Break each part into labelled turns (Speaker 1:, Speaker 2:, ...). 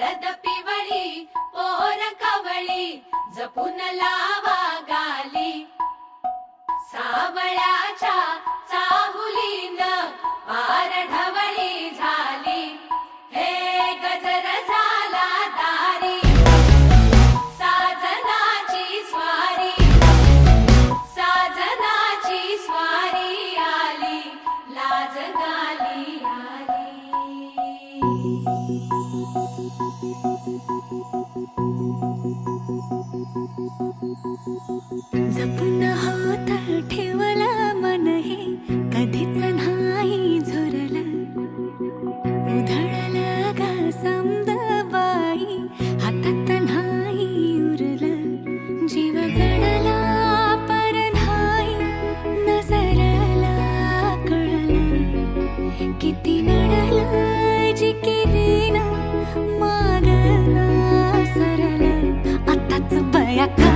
Speaker 1: हळद पिवळी पोर कवळी जपून लावा गाली सावळ्याच्या चाहुलीन पार ढवळी झाली हे गजर झाला दारी साजनाची स्वारी आली लाज गाली आली
Speaker 2: जपून होत ठेवला मन हे कधीच नाही झुरलं उधळलं ग समद बाई हातात नाही उरलं जीव जडला पर नाही नजरला कळलं किती नडलं जिकिरीना मागना सरलं आताच बया का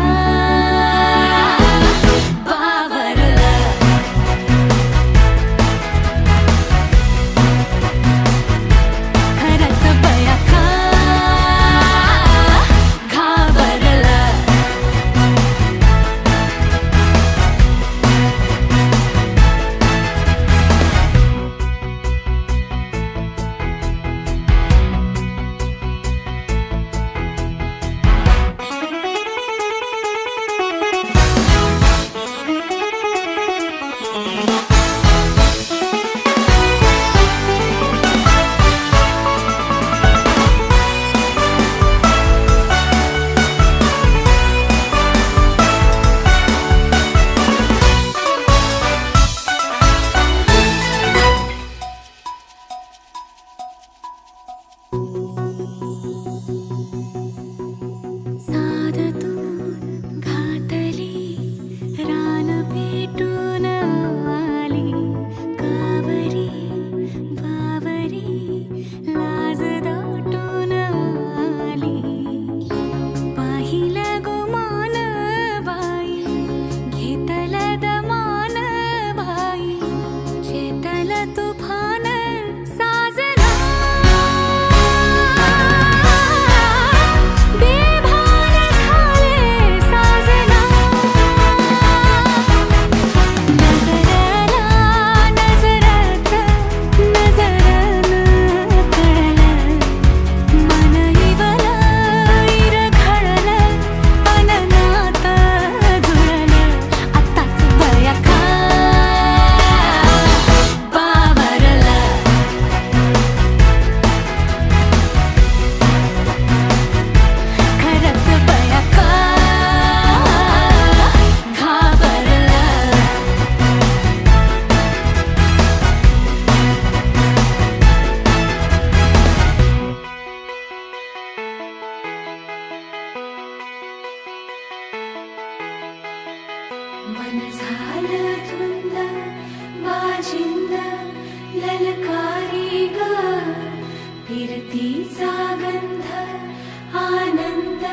Speaker 1: मन झालं धुंद बाजिंद ललकारी ग फिरतीचा गंध आनंद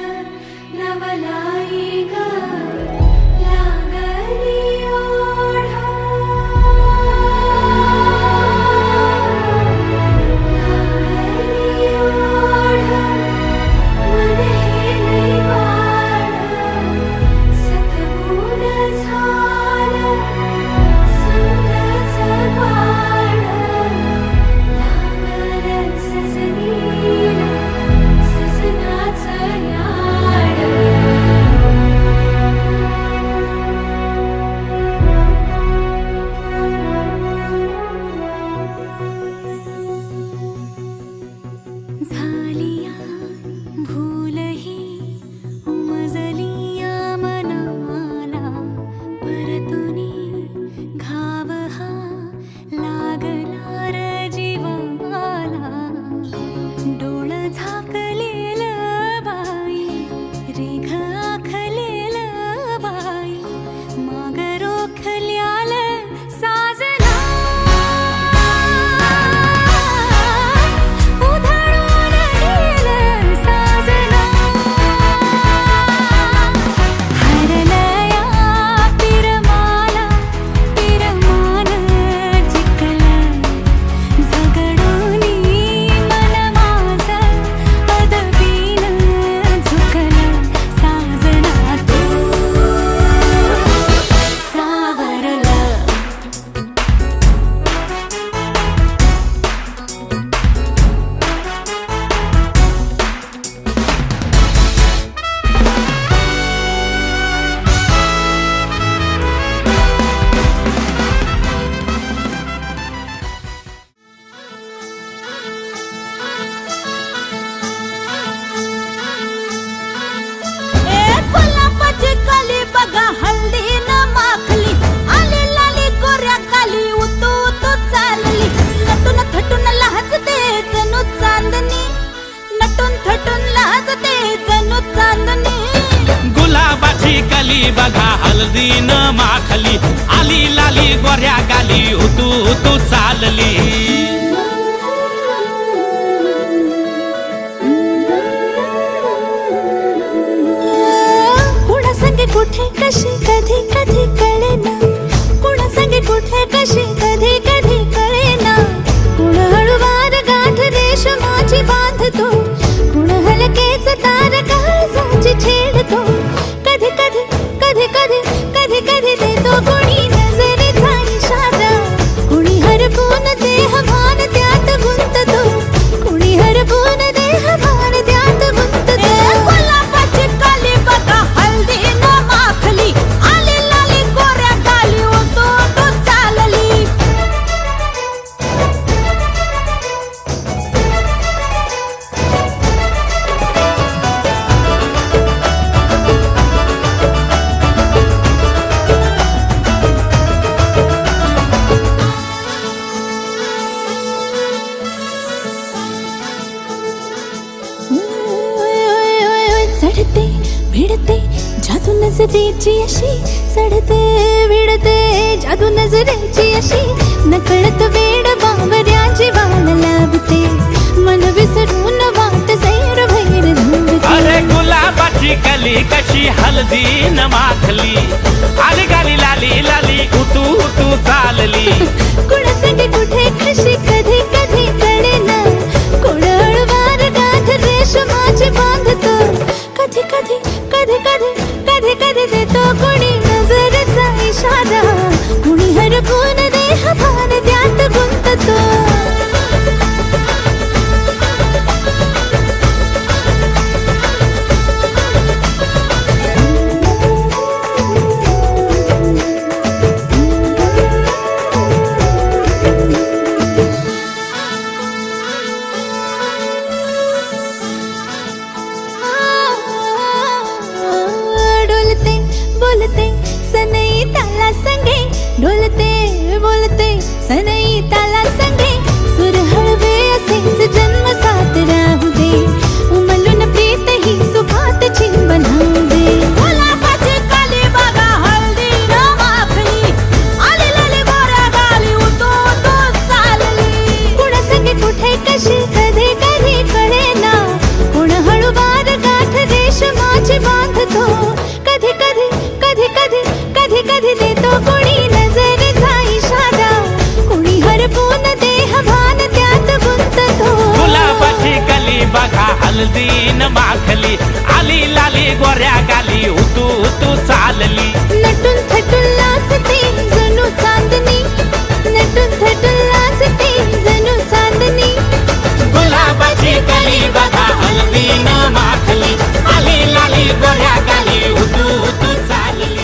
Speaker 1: नवलाई ग लागली ओढ लागली ओढ मन हे लई वाढ सतबून झालं समजाच बाळ लागलं सजनीला सजनाचं याड
Speaker 2: थटून लाजते जणू चांदणी.
Speaker 3: गुलाबाची कली बघा हळदीन माखली, आली लाली गोऱ्या गाली उतू उतू चालली.
Speaker 2: कुणा संगे कुठे कशी कधी कधी कळेना, कुणा संगे कुठे कशी कधी कधी कळेना. कुण हळूवार गाठ रेशमाची बांधतो, कुण हलकेच तार काळजाची छेडतो. कधी कधी कधी कधी कधी कधी देतो कोणी नजरेचा इशारा, कुणी हरपून देह भान त्यात गुंततो, कुणी हरपून देह भान त्यात गुंततो. गुलाबाची काली बघा हळदीन माखली, आली लाली गोऱ्या गाली उतू उतू चालली. चढते भिडते जादू नजरेची अशी, चढते भिडते जादू नजरेची अशी. नकळत वेड बावऱ्याची वाल लाभते, मन विसरून वाट सैर भैर धुंदते.
Speaker 3: अरे गुलाबाची कली कशी हळदीन माखली, आली गाली लाली लाली उतू उतू चालली.
Speaker 2: कुणा संगे कुठे कशी कधी कधी कळेना, कुण हळूवार गाठ रेशमाची बांधतो. कधी कधी कधी कधी कधी कधी देतो कोणी नजरेचा इशारा, कुणी हरपून देह भान त्यात गुंततो. डोलते बोलते सनई ताला संगे, डोलते बोलते सनई ताला संगे. सुर हळवे असेच जन्म साथ राहू दे, उमलून प्रीत ही सुखात चिंबन होऊ दे. गुलाबाची काली बघा हळदीन माखली, आली लाली गोऱ्या गाली उतू उतू चालली. कुणा संगे कुठे कशी कधी कधी कळेना, कुण हळूवार गाठ रेशमाची बांधतो. कधी कधी कधी कधी कधी कधी देतो कोणी नजरेचा इशारा, कुणी हरपून देह भान त्यात गुंततो.
Speaker 3: गुलाबाची कली बघा हळदीन माखली, आली लाली गोऱ्या गाली उतू उतू चालली.
Speaker 2: नटून थटून लाजते जणू चांदणी, नटून थटून लाजते जणू चांदणी.
Speaker 3: गुलाबाची कली बघा हळदीन माखली, आली लाली गोऱ्या गाली उतू उतू चालली.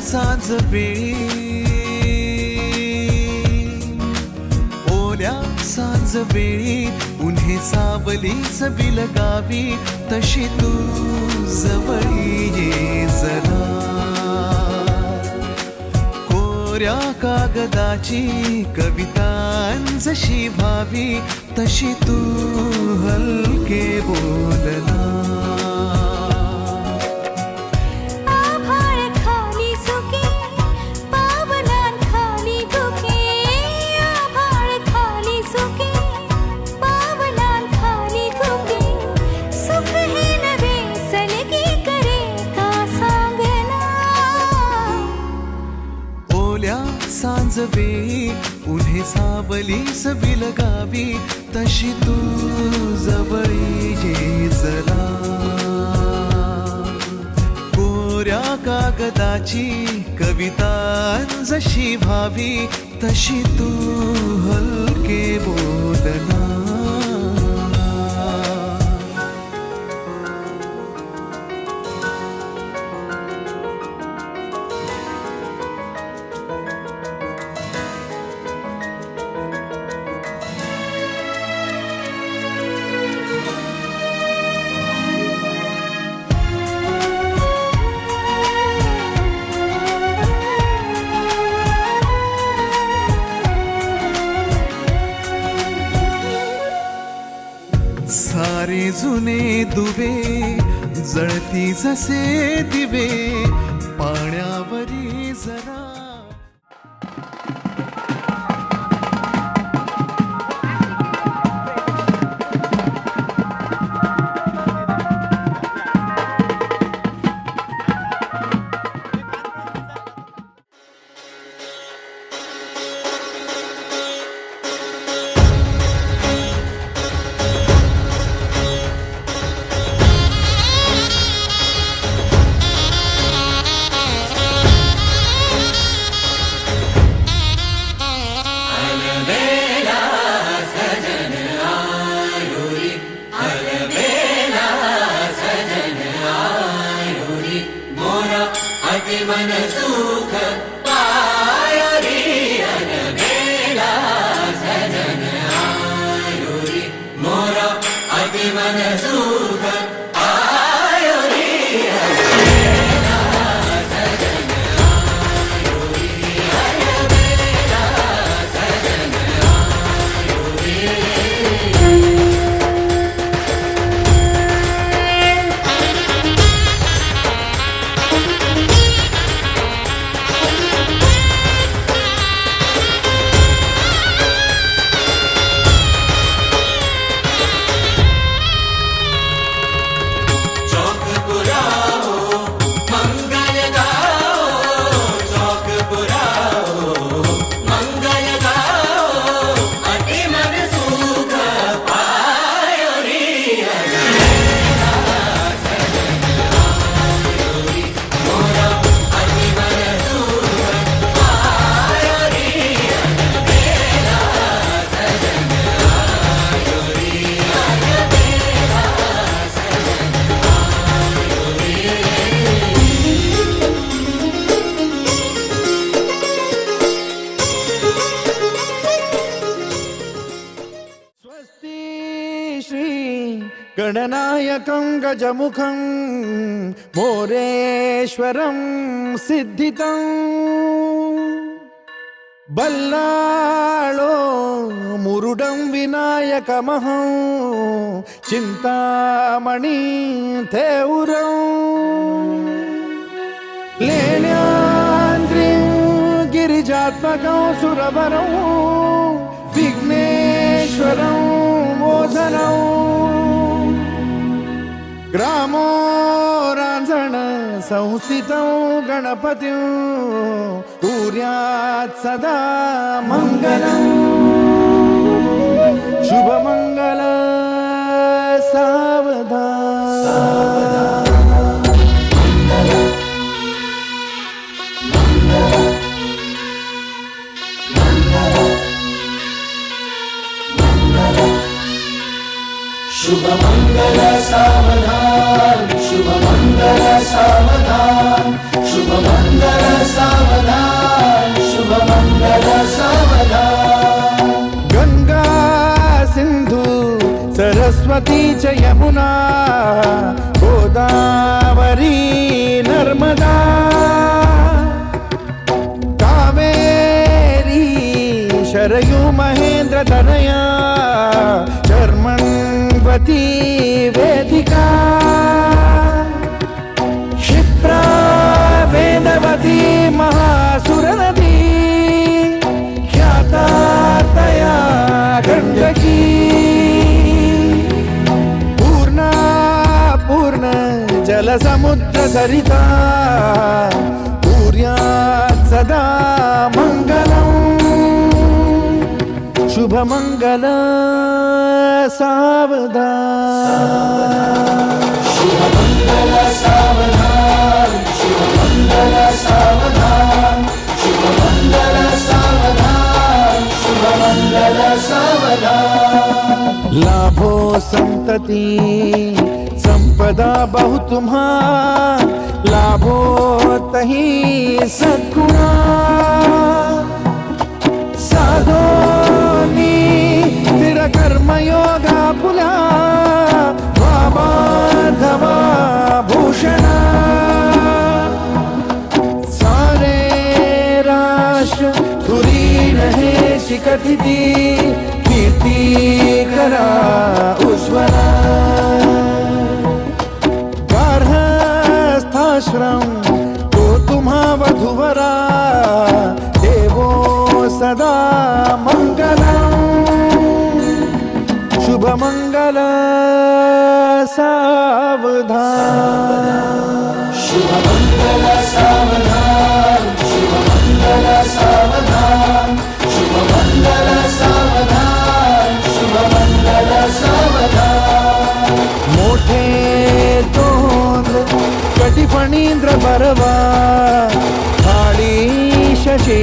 Speaker 4: सांज ओल्या सांज वेळी उन्हे सावलीच बिलगावी तशी तू जवळी ये जरा कोऱ्या कागदाची कविता जशी भावी तशी तू हलके बोलना
Speaker 2: आभाळ खाली सुके पावलांखाली गो
Speaker 4: सांजवे उन्हे सावली सबिल गावी तशी तू जवळी ये जरा कोऱ्या कागदाची कविता जशी व्हावी तशी तू हलके बोलना सारे जुने दुवे जळती जसे दिवे पाण्यावरी जरा
Speaker 3: मन सुख पायो रे अनबेला सजन आयो रे मोरा अति मन सुख पायो रे अनबेला सजन आयो रे अनबेला सजन आयो रे
Speaker 5: गणनायकं गजमुखं मोरेश्वरं सिद्धितं बल्लाळो मुरुडं विनायकमहं चिन्तामणि थेउरं लेण्याद्रिं गिरिजात्मकं सुरवरं विघ्नेश्वरं मोचनं ग्रामो रांझण संस्थितं गणपतिं तुर्यात् सदा मङ्गलम् शुभमङ्गल सावधान
Speaker 6: शुभमङ्गल सावधान शुभमङ्गल सावधान शुभमङ्गल सावधान शुभमङ्गल सावधान
Speaker 5: गंगा सिंधु सरस्वती च यमुना गोदावरी नर्मदा कावेरी शरयू महेंद्र तनया शर्मण्वती वेदिका क्षिप्रा वेदवती महासुरनदी ख्याता तया गण्डकी पूर्णा पूर्ण जलसमुद्र सरिता पूर्यात् सदा मङ्गलम् शुभमंगल सावधान
Speaker 6: शुभमंगल सावधान शुभमंगल सावधान शुभमंगल सावधान शुभमंगल सावधान
Speaker 5: लाभो संतति संपदा बहु तुम्हा लाभो तही सद्गुणा साधोनी स्थिर कर्मयोगा पुला वामाधवा भूषणा सारे राष्ट्र तुरी रहे शिकथिती कीर्ती करा उज्ज्वला गार्हस्थाश्रम तो तुम्हा वधुवरा देवो सदा मंगलम शुभमंगल सावधान
Speaker 6: शुभमंगल सावधान शुभमंगल सावधान शुभमंगल सावधान शुभमंगल सावधान
Speaker 5: मोठे तोंड कटिफणींद्र बरवा थाळी शशी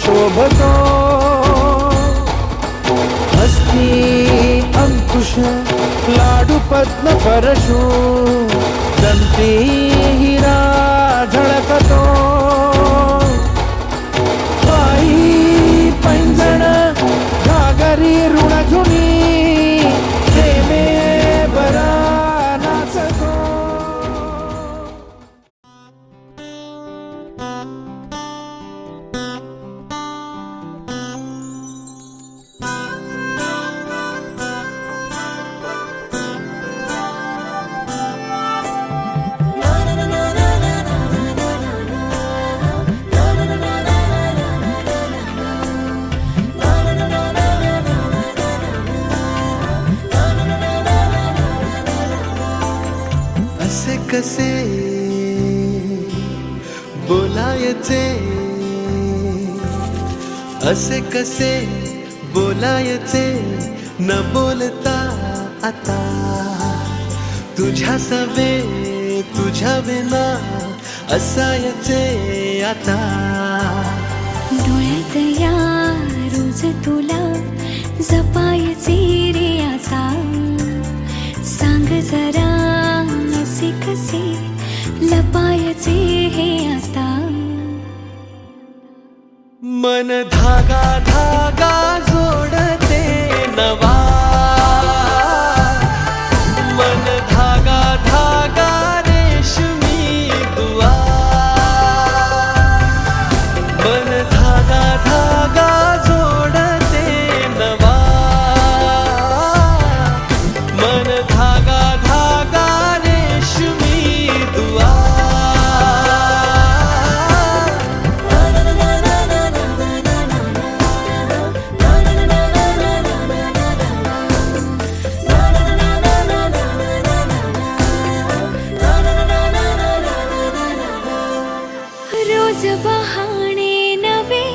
Speaker 5: शोभतो हस्ती अंकुश लाडू पद्म परशु दंती हिरा झळकतो पायी पैंजण घागरी ऋणझुनी प्रेमे बरा नाचतो
Speaker 4: असे कसे बोलायचे असे कसे बोलायचे न बोलता आता तुझ्या सवे तुझ्या विना असायचे आता
Speaker 2: डोळ्यात या रोज तुला जपायचे रे आता सांग जरा असे कसे लपायचे हे आता
Speaker 4: मन धागा धागा जोडते नवा मन धागा धागा रेशमी दुआ मन धागा धागा जोडते नवा मन धागा धागा रेशमी दुआ
Speaker 2: रोज बहाणे नवे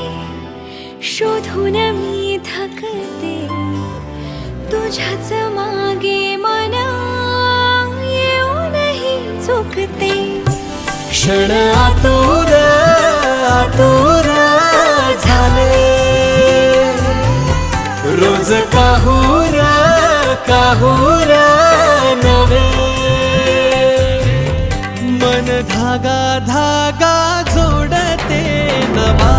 Speaker 2: शोधून मी थकते तुझ्याच मागे मन येऊनही चुकते
Speaker 4: क्षण आतुर आतुर झाले रोज काहूर काहूर नवे मन धागा धागा जोडते नवा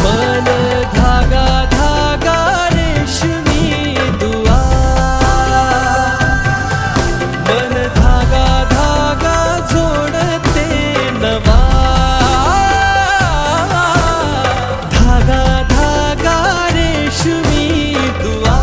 Speaker 4: मन धागा धागा रेशमी दुआ मन धागा धागा जोडते नवा धागा धागा रेशमी दुआ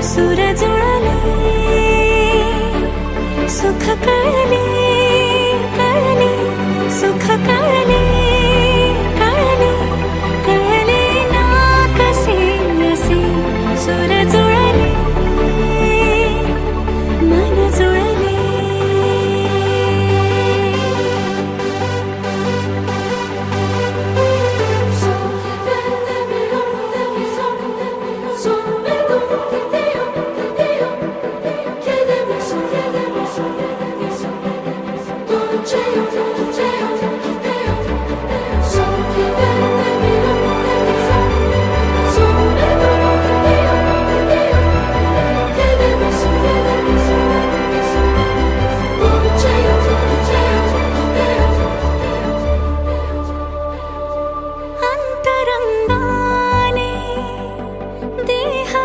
Speaker 2: सुर जुळले सुख कळले कळले सुख कळले कळले कळले ना कसे असे सुर जुळले मन जुळले अंतरंगाने देहांगाने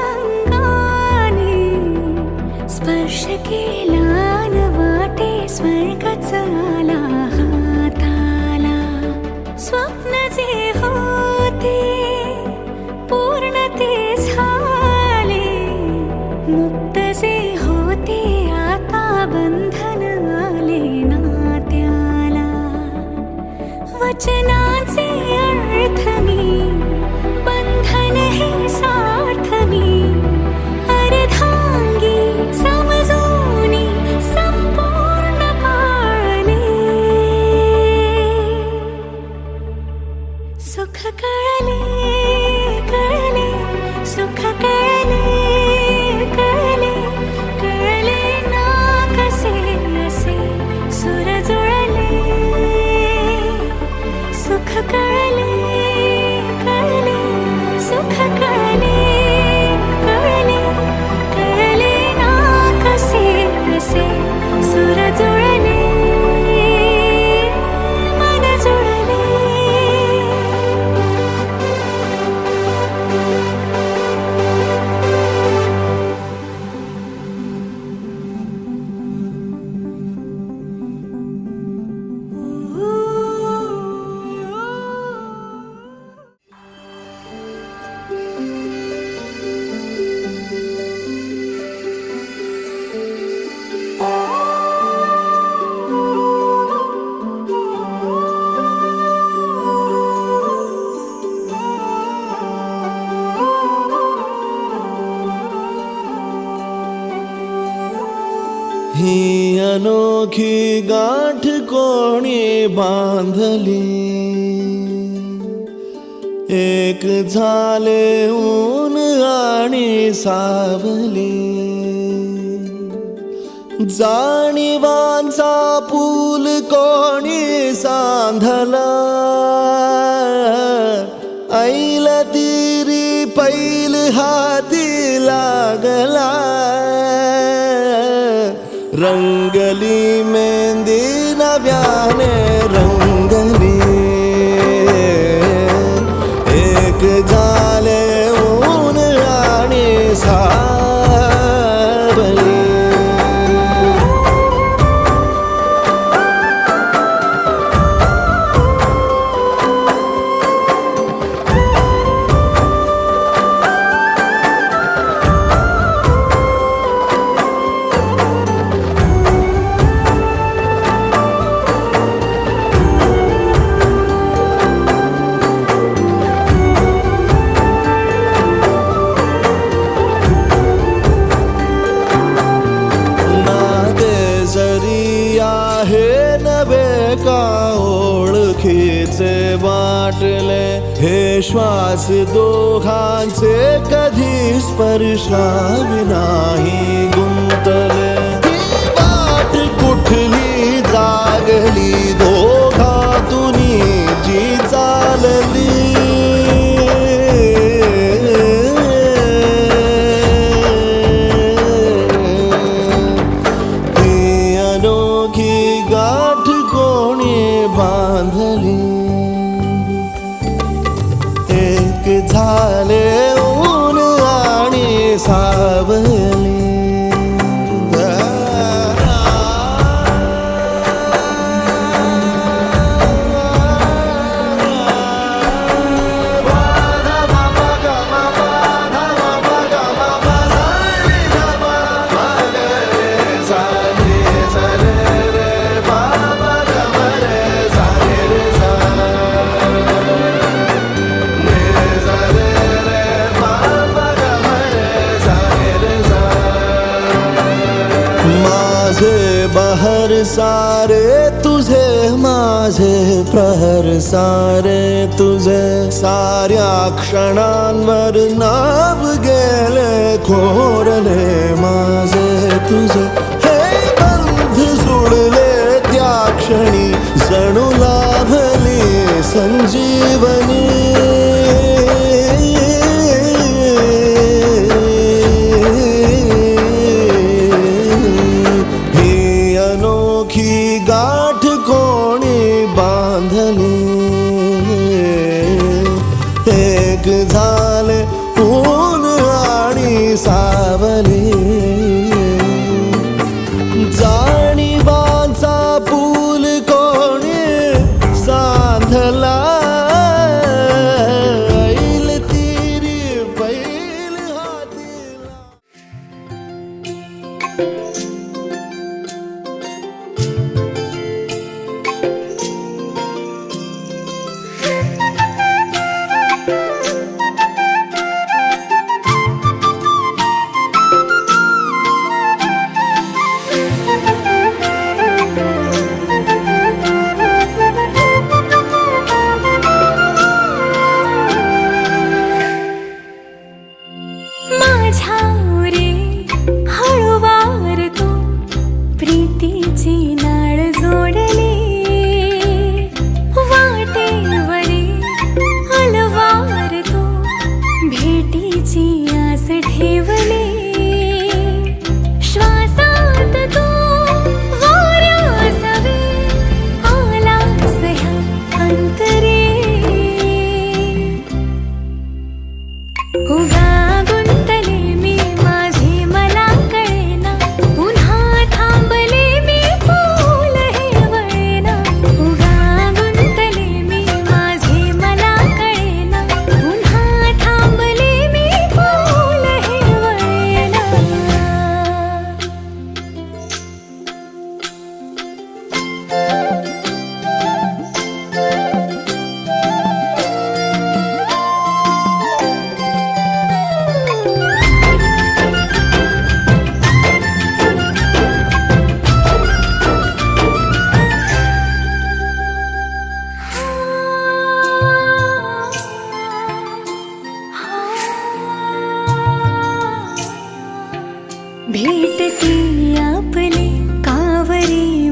Speaker 2: स्पर्श केला न वाटे स्वर्गच आला हाताला स्वप्न जे होते पूर्ण ते झाले मुक्त जे होते आता बंधन आले नात्याला वचनाचे अर्थ मी बंधन हे सार्थ मी अर्धांगी समजूनी संपूर्ण पाळले सुख कळले कळले सुख कळले कळले कळले ना कसे असे सुर जुळले सुख कळले कळले सुख कळले कळले कळले ना कसे असे सुर जुळले मन जुळले
Speaker 5: ही अनोखी गाठ कोणी बांधली एक झाले ऊन आणि सावली जाणीवांचा पूल कोणी सांधला ऐल तिरी पैल हाती लागला रंगली मेहंदी नव्याने रंगली एक झाले ऊन आणि सावली ओळखीचे वाटले हे श्वास दोघांचे कधी स्पर्शाविनाही गुंतले ही वाट कुठली जागली दोघातून जी चालली ही अनोखी गाठ कोणी बांधली एक झाले ऊन आणि सावली माझे बहर सारे तुझे, माझे प्रहर सारे तुझे, साऱ्या क्षणांवर नाव गेले कोरले माझे तुझे. हे बंध जुळले त्या क्षणी जणू लाभली संजीवनी. ही गाठ कोणी बांधली, एक झाले ऊन आणि सावली. जाणीवांचा पूल कोणी सांधला, ऐल तिरी बैल हातीला.
Speaker 1: माझ्यावरे हळूवार तू प्रीतीची नाळ जोडली, वाटेवरे अलवार तू भेटीची आस ठेवली. श्वासात तू वाऱ्यासवे आलास ह्या अंतरे. उगा गुंतले मी माझे मला कळेना, पुन्हा थांबले मी फूल हे वळेना. उगा गुंतले मी माझे मला कळेना, पुन्हा थांबले मी फूल हे वळेना. भेटती आपले कावरी